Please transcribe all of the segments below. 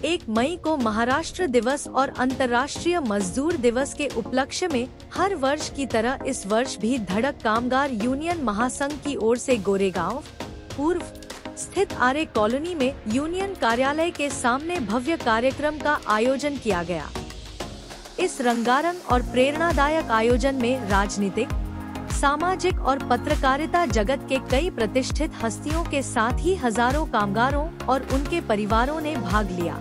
1 मई को महाराष्ट्र दिवस और अंतर्राष्ट्रीय मजदूर दिवस के उपलक्ष्य में हर वर्ष की तरह इस वर्ष भी धड़क कामगार यूनियन महासंघ की ओर से गोरेगांव पूर्व स्थित आर्य कॉलोनी में यूनियन कार्यालय के सामने भव्य कार्यक्रम का आयोजन किया गया। इस रंगारंग और प्रेरणादायक आयोजन में राजनीतिक, सामाजिक और पत्रकारिता जगत के कई प्रतिष्ठित हस्तियों के साथ ही हजारों कामगारों और उनके परिवारों ने भाग लिया।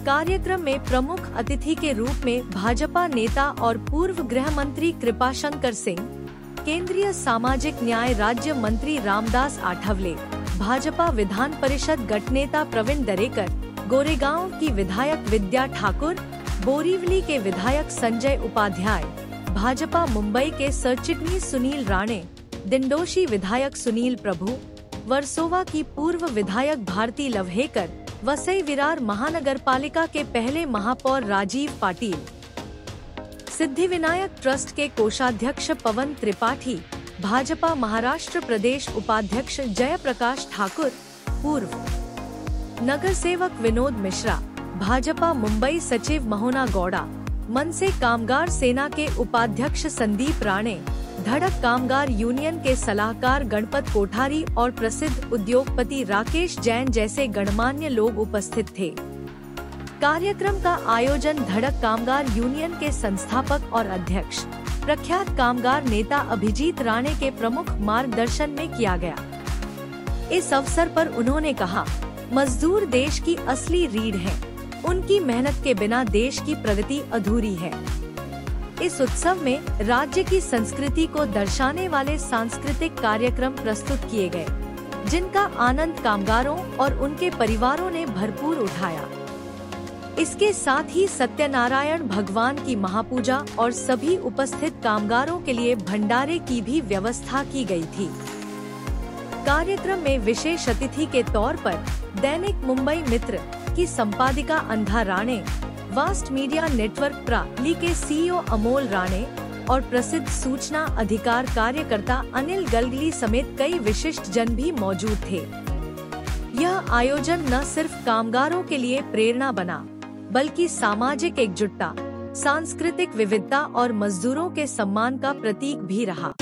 कार्यक्रम में प्रमुख अतिथि के रूप में भाजपा नेता और पूर्व गृह मंत्री कृपाशंकर सिंह, केंद्रीय सामाजिक न्याय राज्य मंत्री रामदास आठवले, भाजपा विधान परिषद गठनेता प्रवीण दरेकर, गोरेगांव की विधायक विद्या ठाकुर, बोरीवली के विधायक संजय उपाध्याय, भाजपा मुंबई के सचिटनीस सुनील राणे, दिंडोशी विधायक सुनील प्रभु, वर्सोवा की पूर्व विधायक भारती लवहेकर, वसई विरार महानगरपालिका के पहले महापौर राजीव पाटिल, सिद्धिविनायक ट्रस्ट के कोषाध्यक्ष पवन त्रिपाठी, भाजपा महाराष्ट्र प्रदेश उपाध्यक्ष जयप्रकाश ठाकुर, पूर्व नगर सेवक विनोद मिश्रा, भाजपा मुंबई सचिव मोहना गौड़ा, मनसे कामगार सेना के उपाध्यक्ष संदीप राणे, धड़क कामगार यूनियन के सलाहकार गणपत कोठारी और प्रसिद्ध उद्योगपति राकेश जैन जैसे गणमान्य लोग उपस्थित थे। कार्यक्रम का आयोजन धड़क कामगार यूनियन के संस्थापक और अध्यक्ष प्रख्यात कामगार नेता अभिजीत राणे के प्रमुख मार्गदर्शन में किया गया। इस अवसर पर उन्होंने कहा, मजदूर देश की असली रीढ़ हैं। उनकी मेहनत के बिना देश की प्रगति अधूरी है। इस उत्सव में राज्य की संस्कृति को दर्शाने वाले सांस्कृतिक कार्यक्रम प्रस्तुत किए गए, जिनका आनंद कामगारों और उनके परिवारों ने भरपूर उठाया। इसके साथ ही सत्यनारायण भगवान की महापूजा और सभी उपस्थित कामगारों के लिए भंडारे की भी व्यवस्था की गई थी। कार्यक्रम में विशेष अतिथि के तौर पर दैनिक मुंबई मित्र की संपादिका अंधा राणे, वास्ट मीडिया नेटवर्क प्राली के सीईओ अमोल राणे और प्रसिद्ध सूचना अधिकार कार्यकर्ता अनिल गलगली समेत कई विशिष्ट जन भी मौजूद थे। यह आयोजन न सिर्फ कामगारों के लिए प्रेरणा बना, बल्कि सामाजिक एकजुटता, सांस्कृतिक विविधता और मजदूरों के सम्मान का प्रतीक भी रहा।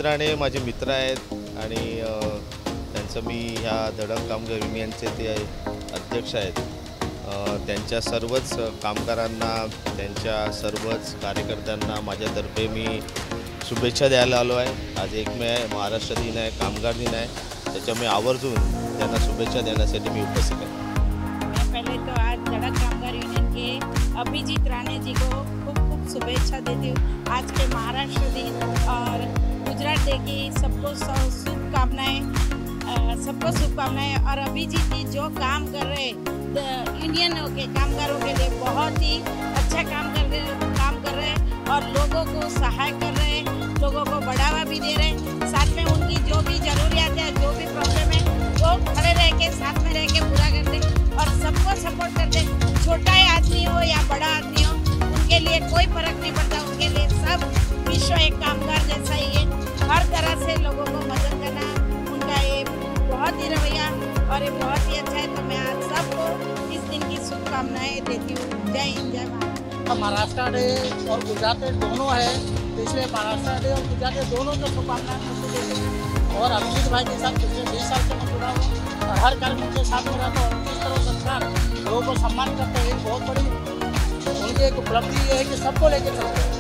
राणे माझे मित्र आहेत आणि त्यांचं मी ह्या धडक कामगार युनियनचे ते अध्यक्ष आहेत। त्यांच्या सर्वच कामगारांना, त्यांच्या सर्वच कार्यकर्त्यांना माझ्यातर्फे मी शुभेच्छा द्यायला आलो आहे। आज 1 मे आहे, महाराष्ट्र दिन आहे, कामगार दिन आहे, त्याच्यामुळे आवर्जून त्यांना शुभेच्छा देण्यासाठी मी उपस्थित आहे। पहले तो आज धड़क कामगार यूनियन के अभिजीत राणे जी को खूब खूब शुभेच्छा देती हूँ आज के महाराष्ट्र दिन और गुजरात डे की सबको शुभकामनाएं। और अभिजीत जी जो काम कर रहे यूनियनों के कामगारों के लिए बहुत ही अच्छा काम कर रहे हैं और लोगों को सहाय कर रहे हैं, लोगों को बढ़ावा भी दे रहे हैं। साथ में उनकी जो भी जरूरियात है, जो भी प्रॉब्लम है, वो खड़े रह के साथ में रह के पूरा करते और सबको सपोर्ट करते। छोटा ही आदमी हो या बड़ा आदमी हो, उनके लिए कोई फर्क नहीं पड़ता। उनके लिए सब विश्व एक कामगार जैसा ही है। हर तरह से लोगों को मदद करना उनका ये बहुत ही रवैया और ये बहुत ही अच्छा है। तो मैं आज सबको इस दिन की शुभकामनाएं देती हूँ। जय हिंद, जय भारत। महाराष्ट्र डे और गुजरात डे दोनों है, तो इसलिए महाराष्ट्र डे और गुजरात डे दोनों को शुभकामनाएं। और अभिजीत भाई के साथ पिछले 20 साल से मैं जुड़ा हूँ और हर कार्य उनके साथ में रहता हूँ। किस तरह संस्कार लोगों को सम्मान करते हैं, एक बहुत बड़ी उनकी एक उपलब्धि ये है कि सबको लेके चलते हैं।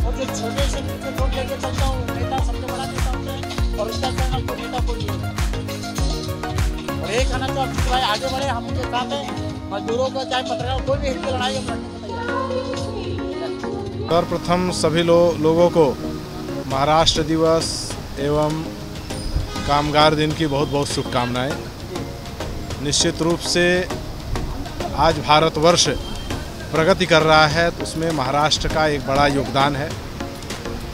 और जो छोटे से छोटे लेके चलता हूँ, नेता सबसे बड़ा नेता होते हैं और उसका चैनल को नेता को लिए और एक खाना तो अभिजीत भाई आगे बढ़े, हम उनके साथ हैं। मजदूरों को चाहे पत्रकार कोई भी हित की लड़ाई हम लड़ने को तैयार। सर्वप्रथम सभी लोगों को महाराष्ट्र दिवस एवं कामगार दिन की बहुत बहुत शुभकामनाएं। निश्चित रूप से आज भारतवर्ष प्रगति कर रहा है, तो उसमें महाराष्ट्र का एक बड़ा योगदान है।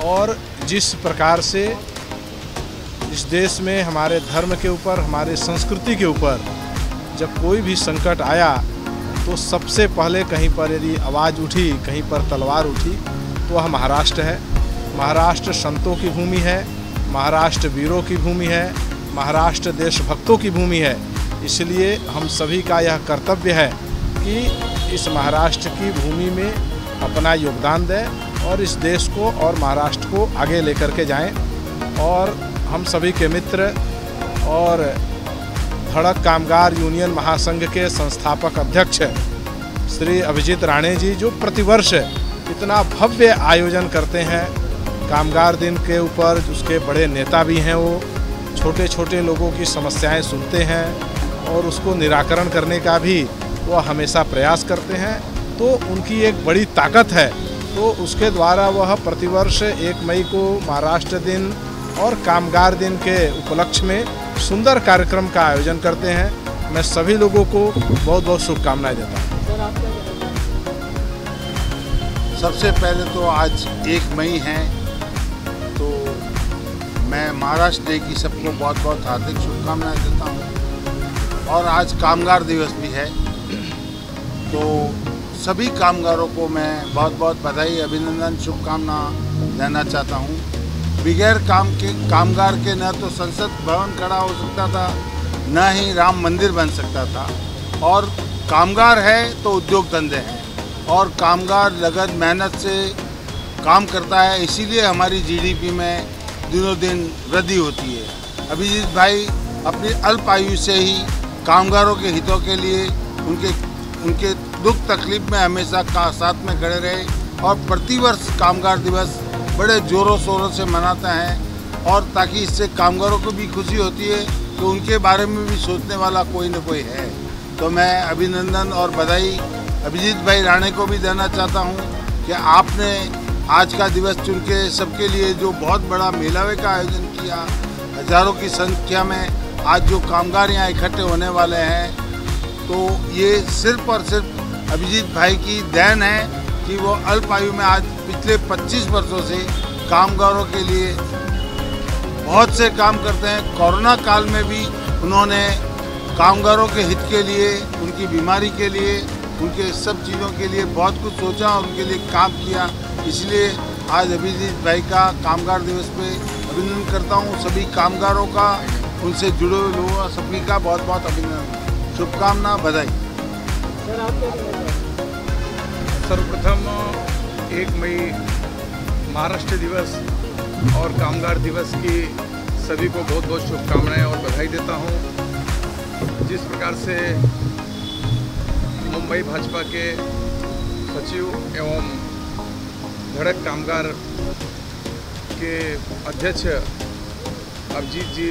और जिस प्रकार से इस देश में हमारे धर्म के ऊपर, हमारे संस्कृति के ऊपर जब कोई भी संकट आया तो सबसे पहले कहीं पर यदि आवाज़ उठी, कहीं पर तलवार उठी, तो वह महाराष्ट्र है। महाराष्ट्र संतों की भूमि है, महाराष्ट्र वीरों की भूमि है, महाराष्ट्र देशभक्तों की भूमि है। इसलिए हम सभी का यह कर्तव्य है कि इस महाराष्ट्र की भूमि में अपना योगदान दें और इस देश को और महाराष्ट्र को आगे लेकर के जाएं। और हम सभी के मित्र और धड़क कामगार यूनियन महासंघ के संस्थापक अध्यक्ष श्री अभिजीत राणे जी, जो प्रतिवर्ष इतना भव्य आयोजन करते हैं कामगार दिन के ऊपर, उसके बड़े नेता भी हैं। वो छोटे छोटे लोगों की समस्याएं सुनते हैं और उसको निराकरण करने का भी वो हमेशा प्रयास करते हैं। तो उनकी एक बड़ी ताकत है। तो उसके द्वारा वह प्रतिवर्ष 1 मई को महाराष्ट्र दिन और कामगार दिन के उपलक्ष्य में सुंदर कार्यक्रम का आयोजन करते हैं। मैं सभी लोगों को बहुत बहुत शुभकामनाएं देता हूँ। सबसे पहले तो आज 1 मई है, तो मैं महाराष्ट्र डे की सबको बहुत बहुत हार्दिक शुभकामनाएं देता हूँ। और आज कामगार दिवस भी है, तो सभी कामगारों को मैं बहुत बहुत बधाई, अभिनंदन, शुभकामना देना चाहता हूँ। बगैर कामगार के न तो संसद भवन खड़ा हो सकता था, न ही राम मंदिर बन सकता था। और कामगार है तो उद्योग धंधे हैं और कामगार लगन मेहनत से काम करता है, इसीलिए हमारी जीडीपी में दिनों दिन वृद्धि होती है। अभिजीत भाई अपनी अल्प आयु से ही कामगारों के हितों के लिए उनके दुख तकलीफ में हमेशा साथ में खड़े रहे और प्रतिवर्ष कामगार दिवस बड़े ज़ोरों शोरों से मनाते हैं। और ताकि इससे कामगारों को भी खुशी होती है कि उनके बारे में भी सोचने वाला कोई न कोई है। तो मैं अभिनंदन और बधाई अभिजीत भाई राणे को भी देना चाहता हूं कि आपने आज का दिवस चुन के सबके लिए जो बहुत बड़ा मेलावे का आयोजन किया, हजारों की संख्या में आज जो कामगार यहाँ इकट्ठे होने वाले हैं, तो ये सिर्फ और सिर्फ अभिजीत भाई की देन है कि वो अल्प आयु में आज पिछले 25 वर्षों से कामगारों के लिए बहुत से काम करते हैं। कोरोना काल में भी उन्होंने कामगारों के हित के लिए, उनकी बीमारी के लिए, उनके सब चीज़ों के लिए बहुत कुछ सोचा और उनके लिए काम किया। इसलिए आज अभिजीत भाई का कामगार दिवस पे अभिनंदन करता हूँ। सभी कामगारों का, उनसे जुड़े हुए लोगों सभी का बहुत बहुत अभिनंदन, शुभकामना, बधाई। सर्वप्रथम 1 मई महाराष्ट्र दिवस और कामगार दिवस की सभी को बहुत बहुत शुभकामनाएं और बधाई देता हूं। जिस प्रकार से मुंबई भाजपा के सचिव एवं धड़क कामगार के अध्यक्ष अभिजीत जी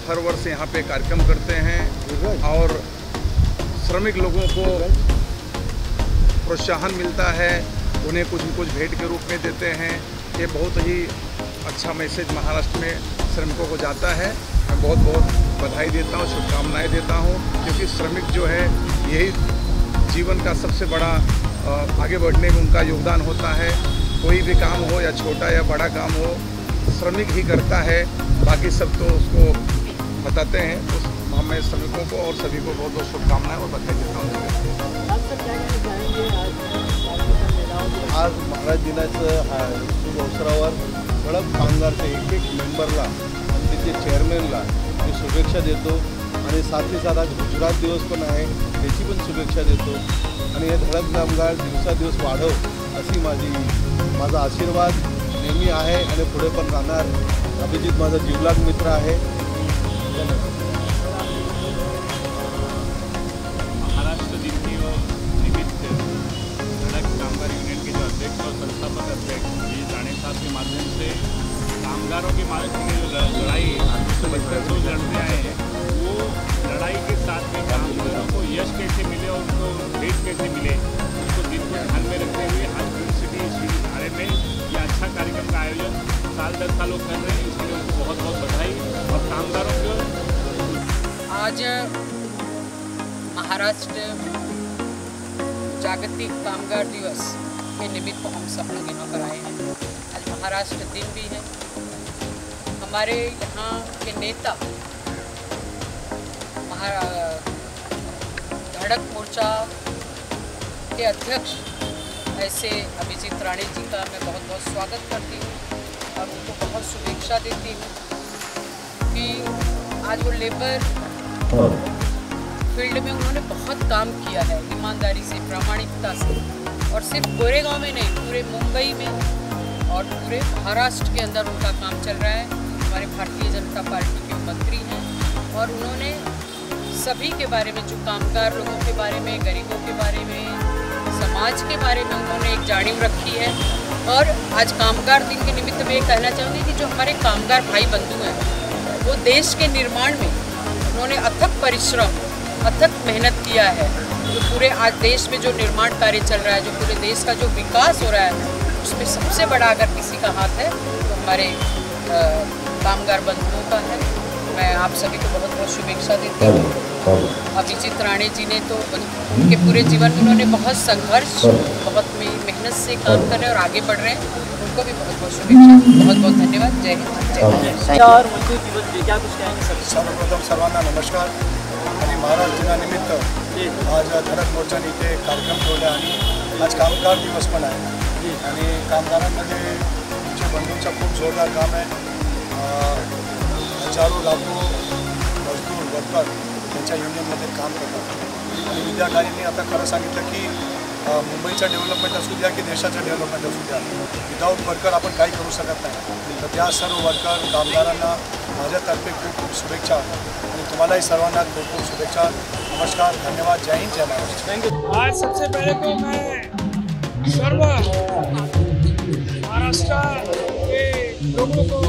हर वर्ष यहाँ पे कार्यक्रम करते हैं और श्रमिक लोगों को प्रोत्साहन मिलता है, उन्हें कुछ न कुछ भेंट के रूप में देते हैं। ये बहुत ही अच्छा मैसेज महाराष्ट्र में श्रमिकों को जाता है। मैं बहुत बहुत बधाई देता हूँ, शुभकामनाएं देता हूँ, क्योंकि श्रमिक जो है यही जीवन का सबसे बड़ा आगे बढ़ने में उनका योगदान होता है। कोई भी काम हो या छोटा या बड़ा काम हो, श्रमिक ही करता है, बाकी सब तो उसको बताते हैं। तो मैं श्रमिकों को और सभी को बहुत बहुत शुभकामनाएं और बधाई देता हूँ। आज महाराज दिनाचं शुभ अवसरावर धडक कामगारच्या एक मेंबरला आणि त्याचे चेअरमॅनला मी शुभेच्छा देतो आणि साथ ही साथ आज गुजरात दिवस पण आहे, त्याची पण शुभेच्छा देतो आणि हे धडक कामगार दिवसादिवस वाढव अशी माझा आशीर्वाद नेहमी आहे आणि पुढे पण राहणार। अभिजीत माझा जीवलग मित्र आहे। महाराष्ट्र दिन के निमित्त धड़क कामगार यूनियन के जो अध्यक्ष और संस्थापक अध्यक्ष जी राणे साहब के माध्यम से कामगारों के लड़ाई जो लड़ते आए हैं, वो लड़ाई के साथ में कामगारों को यश कैसे मिले और उनको भेंट कैसे मिले, उसको दिन को ध्यान में रखते हुए आज यूनिवर्सिटी धारे में यह अच्छा कार्यक्रम का आयोजन साल दर सालों कर रहे हैं। इसलिए उनको बहुत बहुत बधाई। और कामगारों को आज महाराष्ट्र जागतिक कामगार दिवस के निमित्त हम सब लोग यहाँ पर आए हैं। आज महाराष्ट्र दिन भी है। हमारे यहाँ के नेता धड़क मोर्चा के अध्यक्ष ऐसे अभिजीत राणे जी का मैं बहुत बहुत स्वागत करती हूँ और उनको बहुत शुभेच्छा देती हूँ कि आज वो लेबर फील्ड में उन्होंने बहुत काम किया है, ईमानदारी से, प्रामाणिकता से, और सिर्फ गोरेगांव में नहीं, पूरे मुंबई में और पूरे महाराष्ट्र के अंदर उनका काम चल रहा है। हमारे भारतीय जनता पार्टी के मंत्री हैं और उन्होंने सभी के बारे में, जो कामगार लोगों के बारे में, गरीबों के बारे में, समाज के बारे में उन्होंने एक जानिब रखी है। और आज कामगार दिन के निमित्त मैं ये कहना चाहूँगी कि जो हमारे कामगार भाई बंधु हैं, वो देश के निर्माण में उन्होंने अथक परिश्रम, अथक मेहनत किया है। जो पूरे आज देश में जो निर्माण कार्य चल रहा है, जो पूरे देश का जो विकास हो रहा है, उसमें सबसे बड़ा अगर किसी का हाथ है तो हमारे कामगार बंधुओं का है। मैं आप सभी को बहुत बहुत शुभेच्छा देती हूँ। अभिजीत राणे जी ने तो उनके पूरे जीवन में उन्होंने बहुत संघर्ष, बहुत मेहनत से काम कर रहे हैं और आगे बढ़ रहे हैं। उनको भी बहुत बहुत शुभेच्छा, बहुत बहुत धन्यवाद। जय हिंद, जय और मजदूर दिवस क्या कुछ कहेंगे? सर्वप्रथम सर्वांना नमस्कार आणि महाराष्ट्र दिनानिमित्त आज धडक मोर्चाने इथे कार्यक्रम ठेवला आणि आज कामगार दिवस पण आहे आणि कामगारांमध्ये आमच्या बंधूंचा खूप जोरदार काम आहे। हजारो लाखो मजदूर वर्कर त्यांच्या युनियनमध्ये काम करतात आणि विद्यार्थ्यांनी आता खरं सांगितलं की मुंबईचं डेव्हलपमेंट असू द्या की देशाचं डेव्हलपमेंट असू द्या, विदाऊट वर्कर आपण काही करू शकत नाही। तर त्या सर्व वर्कर कामगारांना माझ्यातर्फे खूप खूप शुभेच्छा आणि तुम्हालाही सर्वांना खूप खूप शुभेच्छा। नमस्कार, धन्यवाद, जय हिंद, जय महाराष्ट्र। Thank you. आज सबसे पहले तो मैं सर्व महाराष्ट्र के लोगों को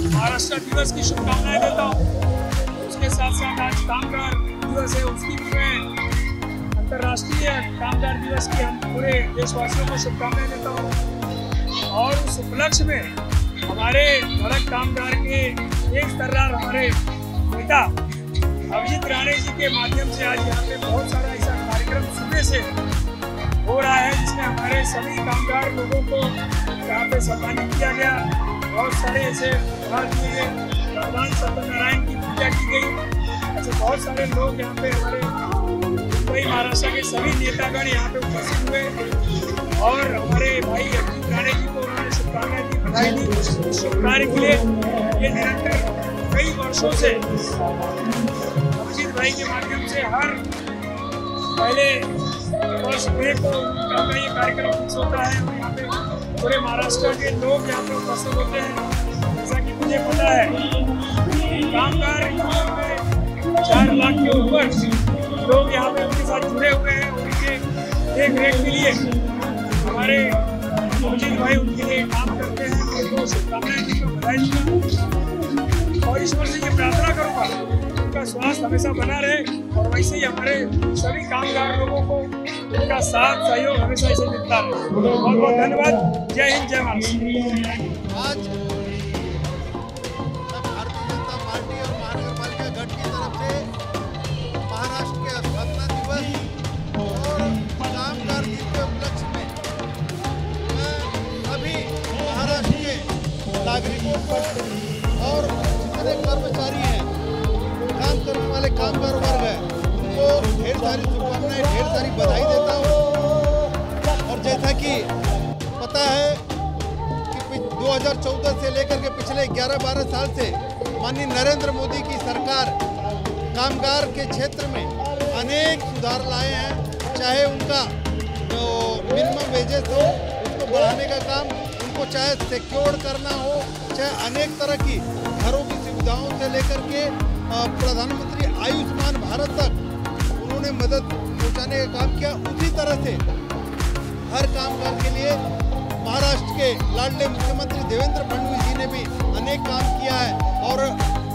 महाराष्ट्र दिवस की शुभकामनाएं देता हूँ। उसके साथ साथ आज कामगार दिवस है, उसकी भी मैं अंतर्राष्ट्रीय कामगार दिवस की हम पूरे देशवासियों को शुभकामनाएं देता हूँ। और उस उपलक्ष्य में हमारे धड़क कामगार के एक सर्रार हमारे नेता अभिजीत राणे जी के माध्यम से आज यहाँ पे बहुत सारा ऐसा कार्यक्रम सुबह से हो रहा है, जिसमें हमारे सभी कामगार लोगों को यहाँ पे सम्मानित किया गया। बहुत सारे ऐसे भगवान सत्यनारायण की पूजा की गई। ऐसे बहुत सारे लोग यहाँ पे हमारे मुंबई महाराष्ट्र के सभी नेतागण यहाँ पे उपस्थित हुए और हमारे भाई अभिजीत राणे जी को उन्होंने शुभकामनाएं दी, बधाई दी। शुभ कार्य के लिए ये निरंतर कई वर्षों से अभिजीत भाई के माध्यम से हर पहले वर्ष में तो उनका ये कार्यक्रम फिक्स होता है और यहाँ पे पूरे महाराष्ट्र के लोग यहाँ पर उपस्थित होते हैं। जैसा कि मुझे पता है, कामगार यूनियन में 4 लाख के ऊपर लोग यहाँ पे उनके साथ जुड़े हुए हैं। उनके देख रेख के लिए हमारे अभिजीत भाई उनके लिए काम करते हैं। उनको शुभकामनाएं दी, बधाई दूंगा और ईश्वर से ये प्रार्थना करूँगा उनका स्वास्थ्य हमेशा बना रहे और वैसे ही हमारे सभी कामगार लोगों को उनका साथ सहयोग हमेशा ऐसे मिलता रहे। बहुत बहुत धन्यवाद। जय हिंद, जय महाराष्ट्र। आज भारतीय जनता पार्टी और महानगर पालिका गठ की तरफ से महाराष्ट्र के स्थापना दिवस और कामगार दिन के उपलक्ष्य में मैं सभी महाराष्ट्र के नागरिकों को और जितने कर्मचारी हैं, काम करने वाले कामगार वर्ग है, उनको ढेर सारी शुभकामनाएं, ढेर सारी बधाई देता हूँ। और जैसा कि पता है कि 2014 से लेकर के पिछले 11-12 साल से माननीय नरेंद्र मोदी की सरकार कामगार के क्षेत्र में अनेक सुधार लाए हैं। चाहे उनका जो मिनिमम वेजेस हो उसको बढ़ाने का काम, उनको चाहे सिक्योर करना हो, चाहे अनेक तरह की घरों की सुविधाओं से लेकर के प्रधानमंत्री आयुष्मान भारत तक उन्होंने मदद पहुंचाने का काम किया। उसी तरह से हर कामगार के लिए महाराष्ट्र के लाडले मुख्यमंत्री देवेंद्र फडणवीस जी ने भी अनेक काम किया है और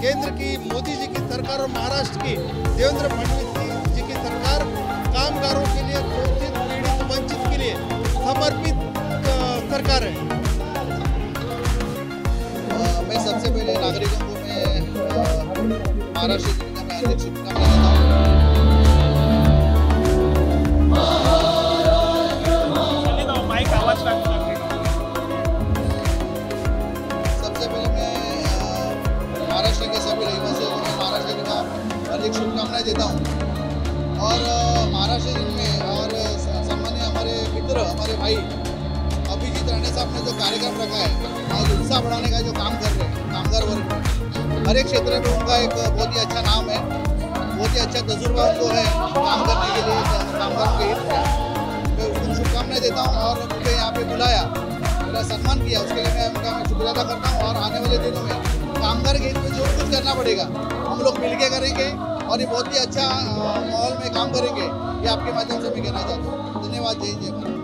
केंद्र की मोदी जी की सरकार और महाराष्ट्र की देवेंद्र फडणवीस जी की सरकार कामगारों के लिए, शोषित, पीड़ित, वंचित के लिए समर्पित सरकार है। मैं सबसे पहले नागरिकों को महाराष्ट्र दिन का मैं हार्दिक शुभकामनाएं देता हूँ। सबसे पहले मैं महाराष्ट्र के सभी रहीवासियों को मैं महाराष्ट्र दिन का हार्दिक शुभकामनाएं देता हूँ। और महाराष्ट्र दिन में और सम्मान्य हमारे मित्र, हमारे भाई अभिजीत राणे साहब ने जो कार्यक्रम रखा है और उत्साह बढ़ाने का जो काम कर रहे हैं कामगार वर्ग में, हर एक क्षेत्र में उनका एक बहुत ही अच्छा नाम है, बहुत ही अच्छा तजुर्बा उनको है काम करने के लिए कामगारों के हित में। मैं उनको शुभकामनाएं देता हूँ और मुझे यहाँ पे बुलाया, मेरा सम्मान किया, उसके लिए मैं उनका शुक्रिया अदा करता हूँ। और आने वाले दिनों में कामगार के हित में जो कुछ करना पड़ेगा हम लोग मिलकर करेंगे और ये बहुत ही अच्छा माहौल में काम करेंगे, ये आपके माध्यम से मैं कहना चाहता हूँ। धन्यवाद। जय जय भारत।